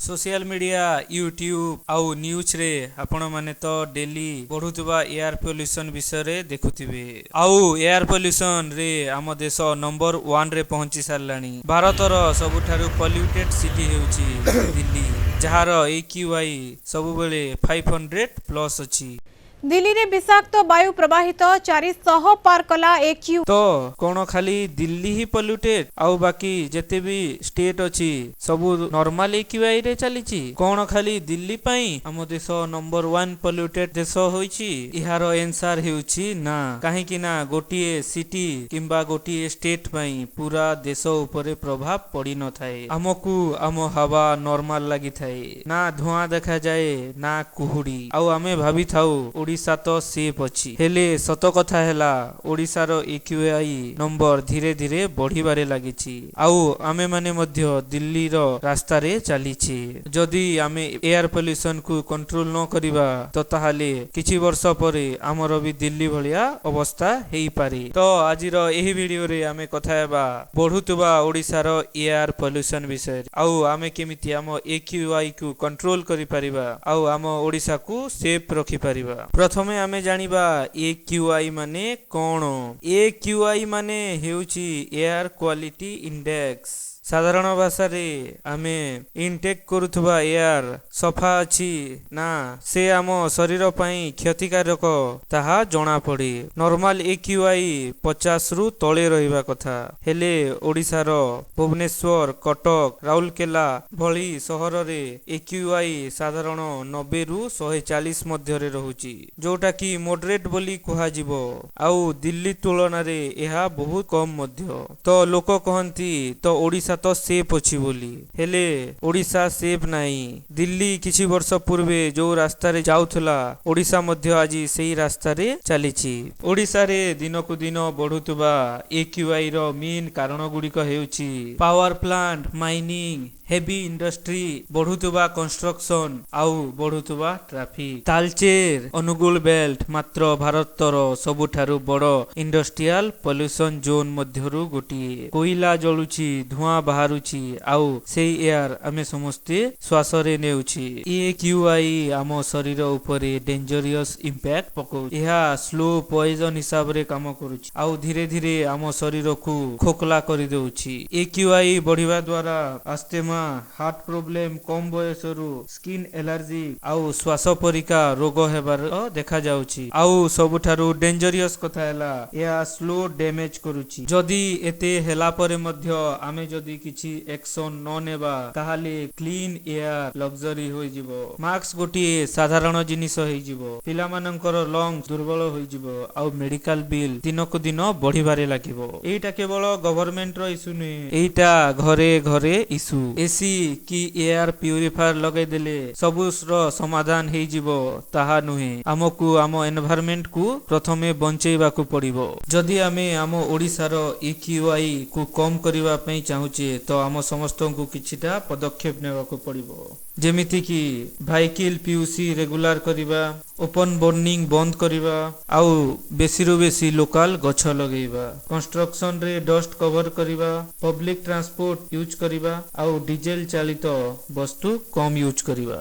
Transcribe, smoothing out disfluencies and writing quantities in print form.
Social media YouTube आउ news रे आपण माने तो डेली बढ़ुवा एयर पोल्यूशन विषय रे देखुथिबे। आउ एयर पोल्यूशन रे आम देश नंबर 1 रे पहुंची सारलानी। भारतर सबुठारु पोल्यूटेड सिटी हेउची दिल्ली, जहार AQI सब बेले 500 प्लस अछि। दिल्ली रे विषाक्त वायु प्रवाहित 400 पार कला AQI। तो कोन खाली दिल्ली ही पोल्यूटेड आउ बाकी जेते भी स्टेट अछि सबु नॉर्मल AQI रे चलीची? कोन खाली दिल्ली पई हम देश नंबर 1 पोल्यूटेड देश होईची? इहार आंसर हेउची ना। काहे कि ना गोटिए सिटी किंबा गोटिए स्टेट पई पूरा देश ऊपर प्रभाव पड़ी न थाए। हमकु हम हवा नॉर्मल लागि थाए, ना धुआं देखा जाए ना कुहुडी। आउ आमे भाबी थाउ ओडिशा तो सेफ अछि, हेले सत कथा हैला ओडिशार AQI नंबर धीरे धीरे बढ़िबारे लागिछि। आउ आमे माने मध्य दिल्ली रो रास्ता रे चलीछि। जदि आमे एयर पोल्यूशन को कंट्रोल न करिबा तो ताहाले किछि वर्ष परे हमर भी दिल्ली भलिया अवस्था हेई पारे। तो आजिर एही वीडियो रे आमे कथा हेबा बढ़ुतबा ओडिशार एयर पोल्यूशन विषय। आउ आमे केमिति हम AQI को कंट्रोल करि परिबा आउ हम ओडिशा को सेफ रखि परिबा। प्रथमे आमे जानिबा AQI माने कोन। AQI माने हेउची एयर क्वालिटी इंडेक्स। साधारण भाषा रे आमे इनटेक करुथबा एयर सफा अछि ना से आम शरीर पई क्षतिकारक ताहा जणा पड़े। नॉर्मल AQI 50 रु तळे रहिबा कथा, हेले ओडिशार भुवनेश्वर, कटक, राउरकेला भली सहर रे AQI साधारण 90 रु 140 मध्य रे रहुची, जोटा कि मॉडरेट बोली कुहा जिवो। आउ दिल्ली तुलना रे एहा बहुत कम मध्य। तो लोक कहंती तो ओडिशा तो सेफ अछि बोली, हेले ओडिशा सेफ नाही। दिल्ली किछि वर्ष पूर्वे जो रास्ता रे जाउथला ओडिशा मध्य आजि सेही रास्ता रे चलीछि। ओडिशा रे दिनकु दिन बढ़ुतबा AQI रो मेन कारण गुडिक हेउछि power plant, mining, heavy industry, बढ़ुतबा कंस्ट्रक्शन आउ बढ़ुतबा ट्रैफिक। तालचेर अनुगुल बेल्ट मात्र भारतर सबुठारु बड़ इंडस्ट्रियल पोल्यूशन जोन मध्यरु गोटिए। कोइला जळुछि, धुआं बाहारुछि आउ सेही एयर आमे समस्ते श्वास रे नेउछि। AQI आम शरीर उपरे डेंजरियस इंपैक्ट पकौ। एहा स्लो पॉइजन हिसाब रे काम करूछि आउ धीरे धीरे आम शरीर को खोखला करि देउछि। AQI बढ़िबा द्वारा अस्थमा, हार्ट प्रॉब्लम, कम बयसरु स्किन एलर्जी आउ श्वास परिका रोग हेबार देखा जाउछि। आउ सबुठारु डेंजरियस कथा हैला या स्लो डैमेज करूछि। जदि एते हेला परे मध्य आमे जदि किछि एक्शन न नेबा ताहाले क्लीन एयर लग्जरी होई जिवो। मार्क्स गोटिए साधारण जिनिस होई जिवो। पिला मानकर लंग्स दुर्बल होई जिवो आउ मेडिकल बिल दिनकु दिन बढ़िबारे लागिवो। एटा केवल गवर्नमेंट रो इशू नै, एटा घरे घरे इशू। एसी की एयर प्यूरिफायर लगे देले सबुर समाधान हेई जिवो ताहा नुहे। हमकु आम एनवायरनमेंट को प्रथमे बंचेइबा को पड़िबो। जदि आमे आम ओडिसा रो AQI को कम करिबा पई चाहुचे तो आम समस्त को किछिटा पदक्षेप नेबा को पड़िबो। जेमिति कि व्हीकल PUC रेगुलर करिबा, ओपन बर्निंग बंद करिबा आउ बेसी रु बेसी लोकल गछ लगेइबा, कंस्ट्रक्शन रे डस्ट कवर करिबा, पब्लिक ट्रांसपोर्ट यूज करिबा आउ डीजल चालित वस्तु कम यूज करिबा।